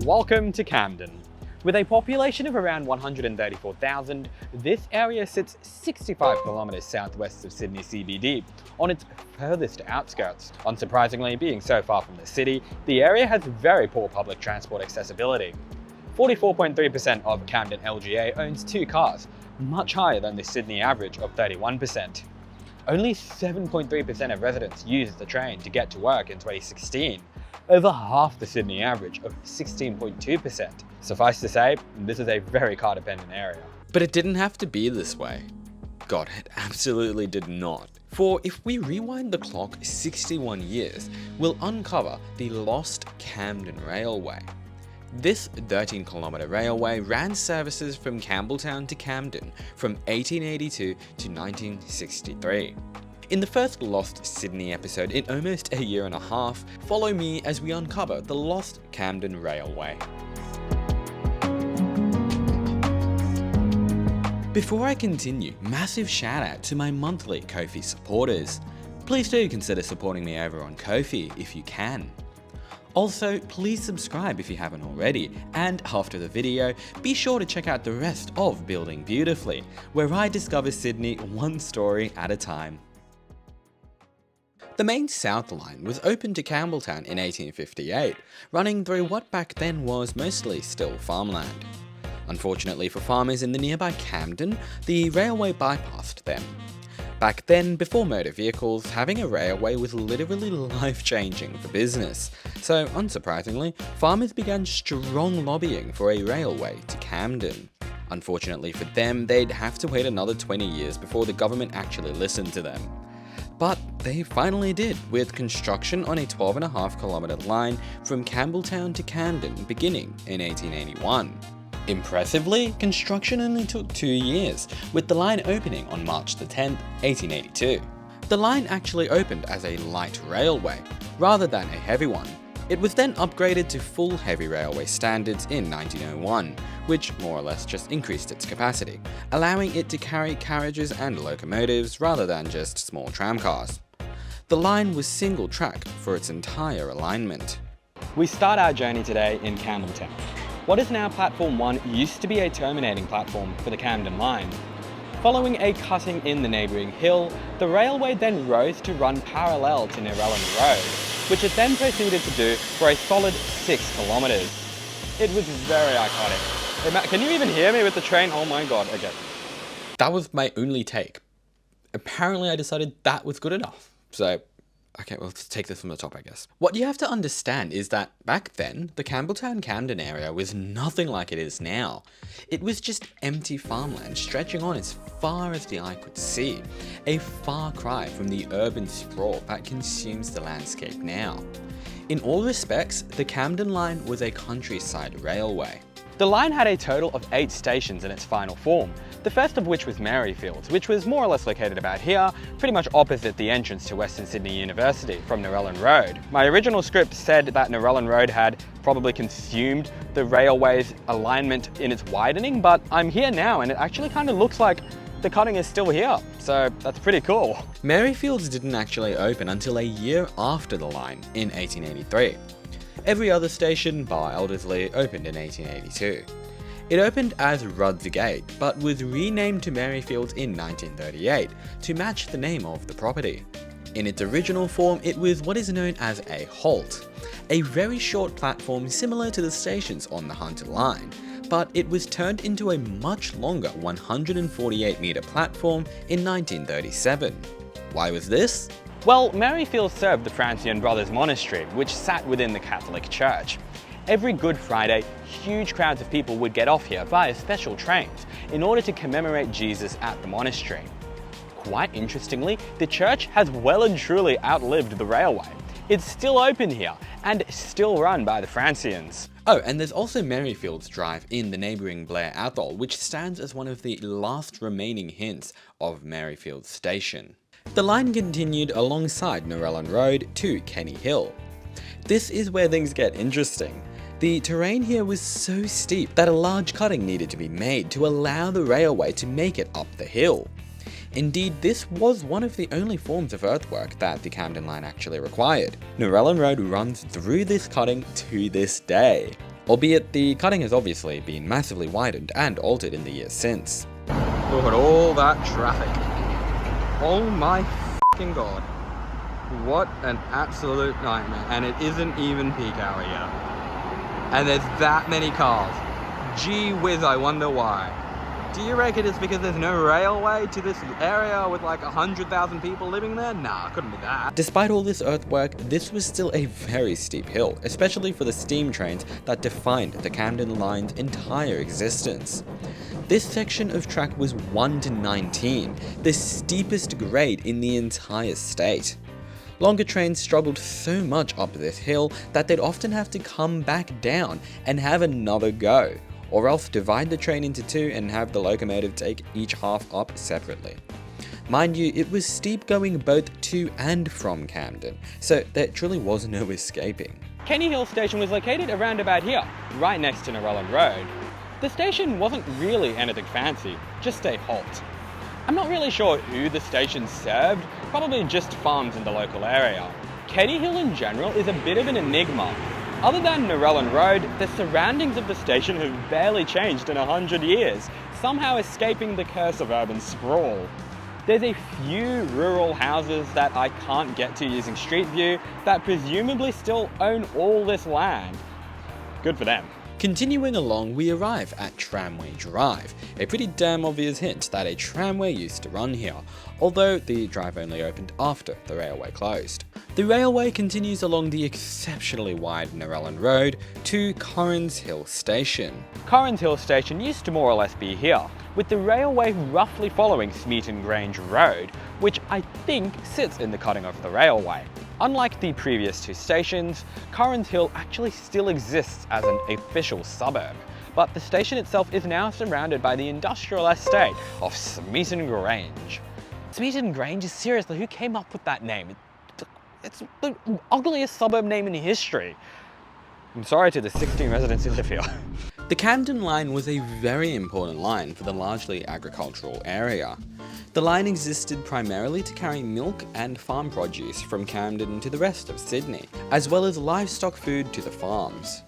Welcome to Camden. With a population of around 134,000, this area sits 65 kilometres southwest of Sydney CBD, on its furthest outskirts. Unsurprisingly, being so far from the city, the area has very poor public transport accessibility. 44.3% of Camden LGA owns 2 cars, much higher than the Sydney average of 31%. Only 7.3% of residents used the train to get to work in 2016, over half the Sydney average of 16.2%. Suffice to say, this is a very car-dependent area. But it didn't have to be this way. God, it absolutely did not. For if we rewind the clock 61 years, we'll uncover the lost Camden Railway. This 13-kilometre railway ran services from Campbelltown to Camden from 1882 to 1963. In the first Lost Sydney episode in almost a year and a half, follow me as we uncover the lost Camden Railway. Before I continue, massive shout out to my monthly Ko-fi supporters. Please do consider supporting me over on Ko-fi if you can. Also, please subscribe if you haven't already, and after the video, be sure to check out the rest of Building Beautifully, where I discover Sydney one story at a time. The main South Line was opened to Campbelltown in 1858, running through what back then was mostly still farmland. Unfortunately for farmers in the nearby Camden, the railway bypassed them. Back then, before motor vehicles, having a railway was literally life-changing for business, so unsurprisingly, farmers began strong lobbying for a railway to Camden. Unfortunately for them, they'd have to wait another 20 years before the government actually listened to them. But they finally did, with construction on a 12.5-kilometre line from Campbelltown to Camden beginning in 1881. Impressively, construction only took 2 years, with the line opening on March 10, 1882. The line actually opened as a light railway, rather than a heavy one. It was then upgraded to full heavy railway standards in 1901, which more or less just increased its capacity, allowing it to carry carriages and locomotives rather than just small tramcars. The line was single track for its entire alignment. We start our journey today in Campbelltown. What is now Platform 1 used to be a terminating platform for the Camden line. Following a cutting in the neighbouring hill, the railway then rose to run parallel to Narellan Road, which it then proceeded to do for a solid 6 kilometres. It was very iconic. Hey, Matt, can you even hear me with the train? Oh my god, okay. That was my only take. Apparently I decided that was good enough, so okay, well, let's take this from the top, I guess. What you have to understand is that back then, the Campbelltown-Camden area was nothing like it is now. It was just empty farmland stretching on as far as the eye could see, a far cry from the urban sprawl that consumes the landscape now. In all respects, the Camden line was a countryside railway. The line had a total of 8 stations in its final form, the first of which was Maryfields, which was more or less located about here, pretty much opposite the entrance to Western Sydney University from Narellan Road. My original script said that Narellan Road had probably consumed the railway's alignment in its widening, but I'm here now and it actually kind of looks like the cutting is still here, so that's pretty cool. Maryfields didn't actually open until a year after the line, in 1883. Every other station, bar Elderslie, opened in 1882. It opened as Rudd's Gate, but was renamed to Maryfields in 1938 to match the name of the property. In its original form, it was what is known as a halt, a very short platform similar to the stations on the Hunter line, but it was turned into a much longer 148-metre platform in 1937. Why was this? Well, Maryfields served the Franciscan Brothers Monastery, which sat within the Catholic Church. Every Good Friday, huge crowds of people would get off here via special trains in order to commemorate Jesus at the monastery. Quite interestingly, the church has well and truly outlived the railway. It's still open here and still run by the Franciscans. Oh, and there's also Maryfields Drive in the neighbouring Blair Athol, which stands as one of the last remaining hints of Maryfields Station. The line continued alongside Narellan Road to Kenny Hill. This is where things get interesting. The terrain here was so steep that a large cutting needed to be made to allow the railway to make it up the hill. Indeed, this was one of the only forms of earthwork that the Camden line actually required. Narellan Road runs through this cutting to this day. albeit the cutting has obviously been massively widened and altered in the years since. Look at all that traffic. Oh my f***ing god. What an absolute nightmare. And it isn't even peak hour yet. And there's that many cars. Gee whiz, I wonder why. Do you reckon it's because there's no railway to this area with like 100,000 people living there? Nah, couldn't be that. Despite all this earthwork, this was still a very steep hill, especially for the steam trains that defined the Camden line's entire existence. This section of track was 1 to 19, the steepest grade in the entire state. Longer trains struggled so much up this hill that they'd often have to come back down and have another go, or else divide the train into two and have the locomotive take each half up separately. Mind you, it was steep going both to and from Camden, so there truly was no escaping. Kenny Hill Station was located around about here, right next to Narellan Road. The station wasn't really anything fancy, just a halt. I'm not really sure who the station served, probably just farms in the local area. Kenny Hill in general is a bit of an enigma. Other than Narellan Road, the surroundings of the station have barely changed in 100 years, somehow escaping the curse of urban sprawl. There's a few rural houses that I can't get to using Street View that presumably still own all this land. Good for them. Continuing along, we arrive at Tramway Drive, a pretty damn obvious hint that a tramway used to run here, although the drive only opened after the railway closed. The railway continues along the exceptionally wide Narellan Road to Currans Hill Station. Currans Hill Station used to more or less be here, with the railway roughly following Smeaton Grange Road, which I think sits in the cutting of the railway. Unlike the previous two stations, Currans Hill actually still exists as an official suburb, but the station itself is now surrounded by the industrial estate of Smeaton Grange. Smeaton Grange? Seriously, who came up with that name? It's the ugliest suburb name in history. I'm sorry to the 16 residents who live here. The Camden line was a very important line for the largely agricultural area. The line existed primarily to carry milk and farm produce from Camden to the rest of Sydney, as well as livestock food to the farms.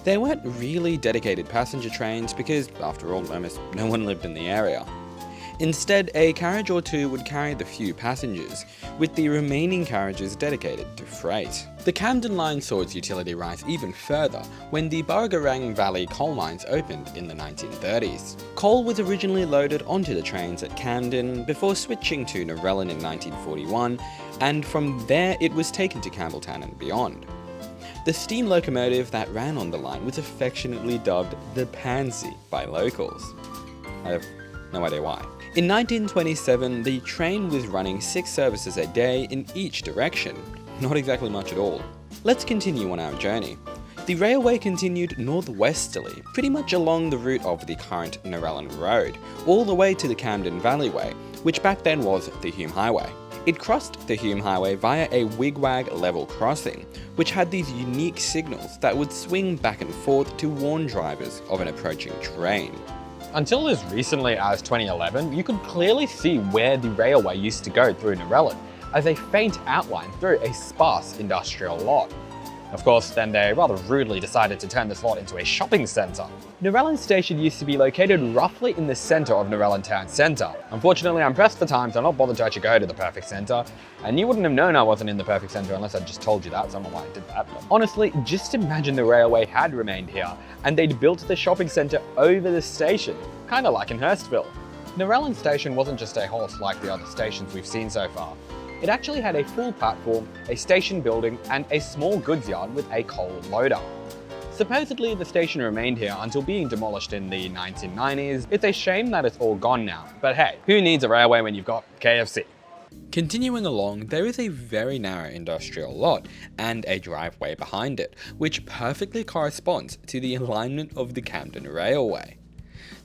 They weren't really dedicated passenger trains because, after all, almost no one lived in the area. Instead, a carriage or two would carry the few passengers, with the remaining carriages dedicated to freight. The Camden line saw its utility rise even further when the Burgarang Valley coal mines opened in the 1930s. Coal was originally loaded onto the trains at Camden before switching to Narellan in 1941, and from there it was taken to Campbelltown and beyond. The steam locomotive that ran on the line was affectionately dubbed the Pansy by locals. I have no idea why. In 1927, the train was running 6 services a day in each direction. Not exactly much at all. Let's continue on our journey. The railway continued northwesterly, pretty much along the route of the current Narellan Road, all the way to the Camden Valleyway, which back then was the Hume Highway. It crossed the Hume Highway via a wigwag level crossing, which had these unique signals that would swing back and forth to warn drivers of an approaching train. Until as recently as 2011, you could clearly see where the railway used to go through Narellan, as a faint outline through a sparse industrial lot. Of course, then they rather rudely decided to turn this lot into a shopping centre. Narellan Station used to be located roughly in the centre of Narellan Town Centre. Unfortunately, I'm pressed for time, so I'm not bothered to actually go to the perfect centre. And you wouldn't have known I wasn't in the perfect centre unless I just told you that, so I don't know why I did that. But honestly, just imagine the railway had remained here, and they'd built the shopping centre over the station, kinda like in Hurstville. Narellan Station wasn't just a halt like the other stations we've seen so far. It actually had a full platform, a station building, and a small goods yard with a coal loader. Supposedly, the station remained here until being demolished in the 1990s. It's a shame that it's all gone now, but hey, who needs a railway when you've got KFC? Continuing along, there is a very narrow industrial lot and a driveway behind it, which perfectly corresponds to the alignment of the Camden Railway.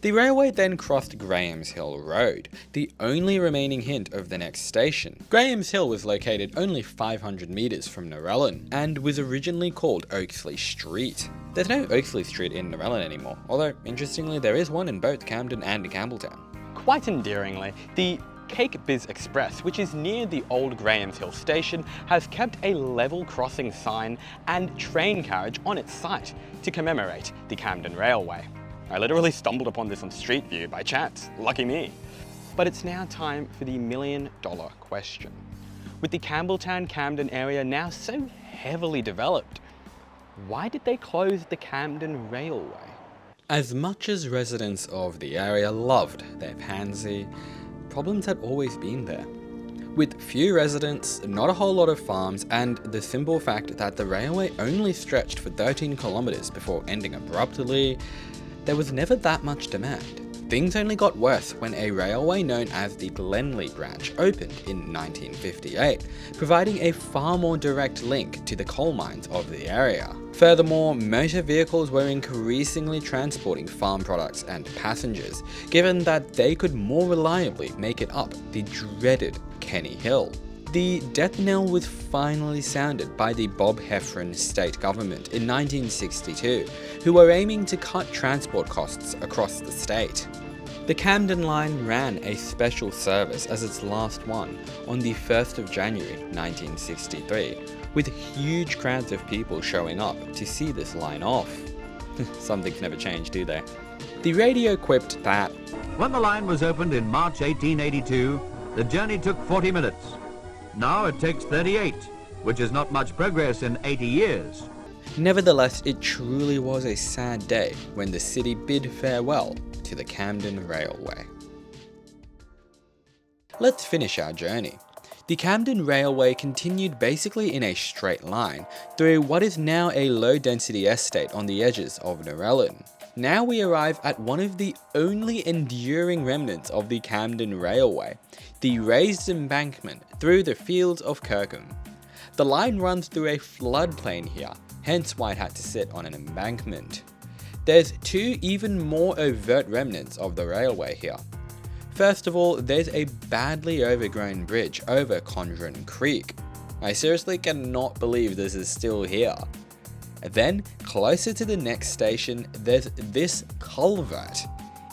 The railway then crossed Graham's Hill Road, the only remaining hint of the next station. Graham's Hill was located only 500 metres from Narellan, and was originally called Oaksley Street. There's no Oaksley Street in Narellan anymore, although interestingly there is one in both Camden and Campbelltown. Quite endearingly, the Cake Biz Express, which is near the old Graham's Hill station, has kept a level crossing sign and train carriage on its site to commemorate the Camden Railway. I literally stumbled upon this on Street View by chance, lucky me. But it's now time for the million-dollar question. With the Campbelltown Camden area now so heavily developed, why did they close the Camden Railway? As much as residents of the area loved their Pansy, problems had always been there. With few residents, not a whole lot of farms, and the simple fact that the railway only stretched for 13 kilometers before ending abruptly, there was never that much demand. Things only got worse when a railway known as the Glenlee branch opened in 1958, providing a far more direct link to the coal mines of the area. Furthermore, motor vehicles were increasingly transporting farm products and passengers, given that they could more reliably make it up the dreaded Kenny Hill. The death knell was finally sounded by the Bob Heffron state government in 1962, who were aiming to cut transport costs across the state. The Camden line ran a special service as its last one on the 1st of January 1963, with huge crowds of people showing up to see this line off. Some things never change, do they? The radio quipped that, "When the line was opened in March 1882, the journey took 40 minutes. Now it takes 38, which is not much progress in 80 years. Nevertheless, it truly was a sad day when the city bid farewell to the Camden Railway. Let's finish our journey. The Camden Railway continued basically in a straight line through what is now a low-density estate on the edges of Narellan. Now we arrive at one of the only enduring remnants of the Camden Railway, the raised embankment through the fields of Kirkham. The line runs through a floodplain here, hence why it had to sit on an embankment. There's two even more overt remnants of the railway here. First of all, there's a badly overgrown bridge over Condren Creek. I seriously cannot believe this is still here. Then, closer to the next station, there's this culvert.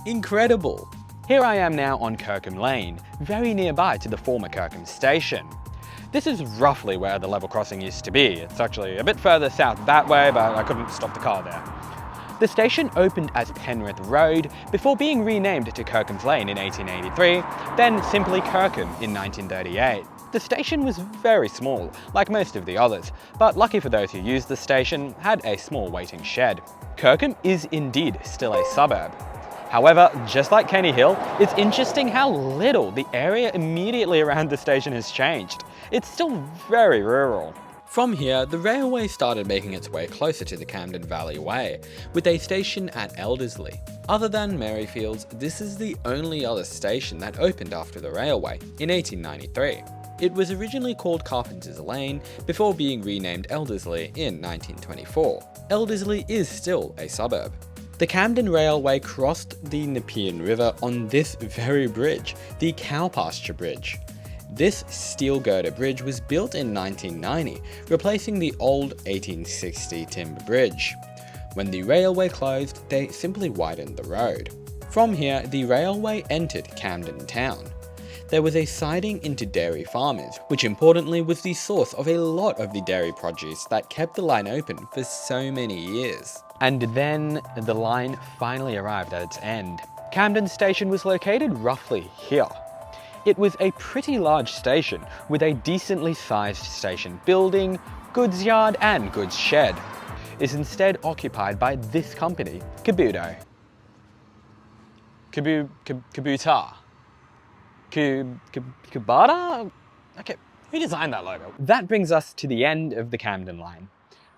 Incredible! Here I am now on Kirkham Lane, very nearby to the former Kirkham station. This is roughly where the level crossing used to be. It's actually a bit further south that way, but I couldn't stop the car there. The station opened as Penrith Road before being renamed to Kirkham's Lane in 1883, then simply Kirkham in 1938. The station was very small, like most of the others, but lucky for those who used the station, had a small waiting shed. Kirkham is indeed still a suburb. However, just like Kenny Hill, it's interesting how little the area immediately around the station has changed. It's still very rural. From here, the railway started making its way closer to the Camden Valley Way, with a station at Elderslie. Other than Maryfields, this is the only other station that opened after the railway, in 1893. It was originally called Carpenter's Lane, before being renamed Elderslie in 1924. Elderslie is still a suburb. The Camden Railway crossed the Nepean River on this very bridge, the Cowpasture Bridge. This steel girder bridge was built in 1990, replacing the old 1860 timber bridge. When the railway closed, they simply widened the road. From here, the railway entered Camden town. There was a siding into dairy farmers, which importantly was the source of a lot of the dairy produce that kept the line open for so many years. And then the line finally arrived at its end. Camden Station was located roughly here. It was a pretty large station with a decently sized station building, goods yard and goods shed. It's instead occupied by this company, Cabuto. Kabuta? Kubata? Okay, who designed that logo? That brings us to the end of the Camden line.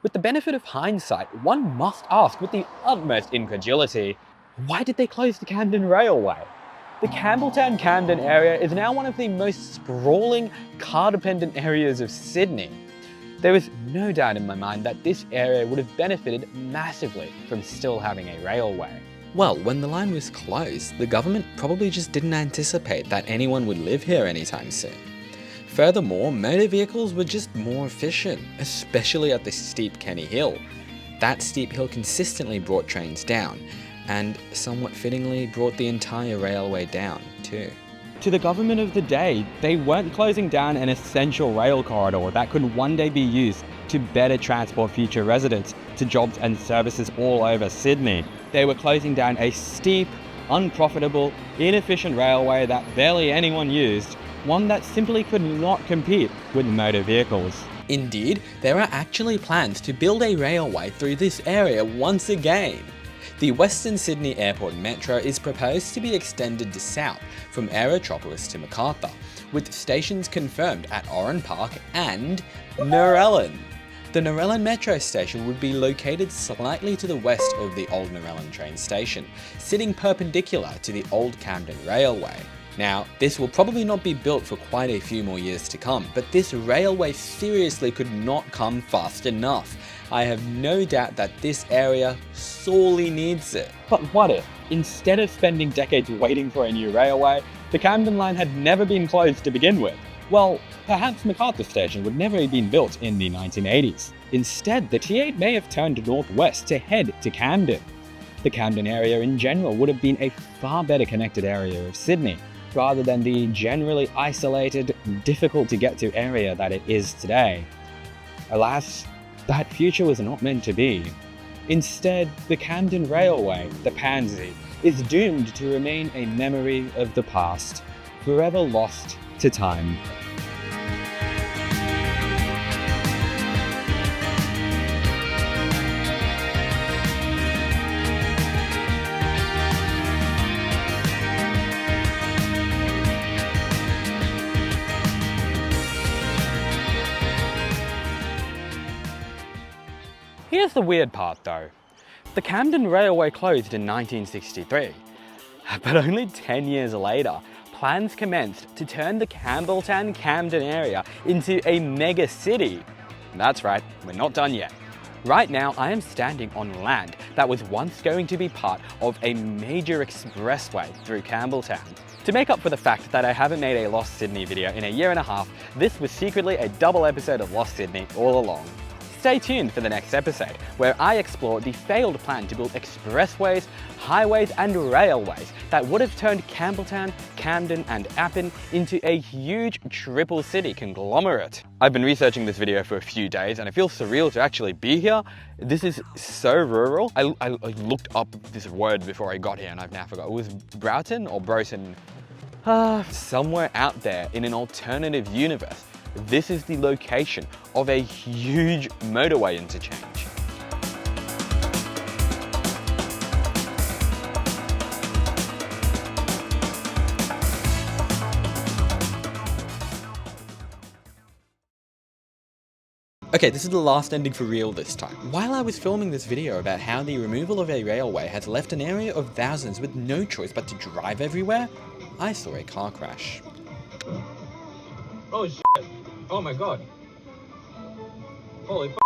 With the benefit of hindsight, one must ask with the utmost incredulity, why did they close the Camden Railway? The Campbelltown Camden area is now one of the most sprawling, car-dependent areas of Sydney. There is no doubt in my mind that this area would have benefited massively from still having a railway. Well, when the line was closed, the government probably just didn't anticipate that anyone would live here anytime soon. Furthermore, motor vehicles were just more efficient, especially at the steep Kenny Hill. That steep hill consistently brought trains down, and somewhat fittingly brought the entire railway down too. To the government of the day, they weren't closing down an essential rail corridor that could one day be used to better transport future residents to jobs and services all over Sydney. They were closing down a steep, unprofitable, inefficient railway that barely anyone used, one that simply could not compete with motor vehicles. Indeed, there are actually plans to build a railway through this area once again. The Western Sydney Airport Metro is proposed to be extended to south from Aerotropolis to Macarthur, with stations confirmed at Oran Park and Narellan. The Narellan Metro station would be located slightly to the west of the old Narellan train station, sitting perpendicular to the old Camden Railway. Now, this will probably not be built for quite a few more years to come, but this railway seriously could not come fast enough. I have no doubt that this area sorely needs it. But what if, instead of spending decades waiting for a new railway, the Camden line had never been closed to begin with? Well, perhaps Macarthur Station would never have been built in the 1980s. Instead, the T8 may have turned northwest to head to Camden. The Camden area in general would have been a far better connected area of Sydney, rather than the generally isolated, difficult to get to area that it is today. Alas, that future was not meant to be. Instead, the Camden Railway, the Pansy, is doomed to remain a memory of the past, forever lost to time. Here's the weird part though. The Camden Railway closed in 1963, but only 10 years later, plans commenced to turn the Campbelltown Camden area into a mega city. That's right, we're not done yet. Right now, I am standing on land that was once going to be part of a major expressway through Campbelltown. To make up for the fact that I haven't made a Lost Sydney video in a year and a half, this was secretly a double episode of Lost Sydney all along. Stay tuned for the next episode, where I explore the failed plan to build expressways, highways and railways that would have turned Campbelltown, Camden and Appin into a huge triple city conglomerate. I've been researching this video for a few days and it feels surreal to actually be here. This is so rural. I looked up this word before I got here and I've now forgot. It was Broughton or Broughton? Somewhere out there in an alternative universe. This is the location of a huge motorway interchange. Okay, this is the last ending for real this time. While I was filming this video about how the removal of a railway has left an area of thousands with no choice but to drive everywhere, I saw a car crash. Oh shit. Oh my god. Holy fuck.